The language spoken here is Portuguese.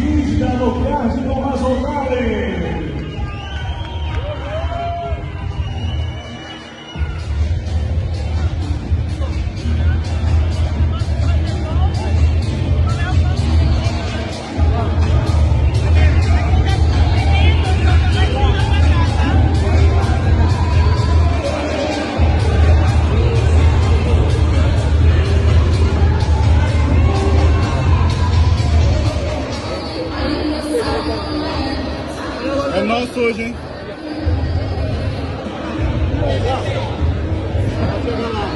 Indígena no card do Amazonale. É nosso hoje, hein? Vai chegar lá.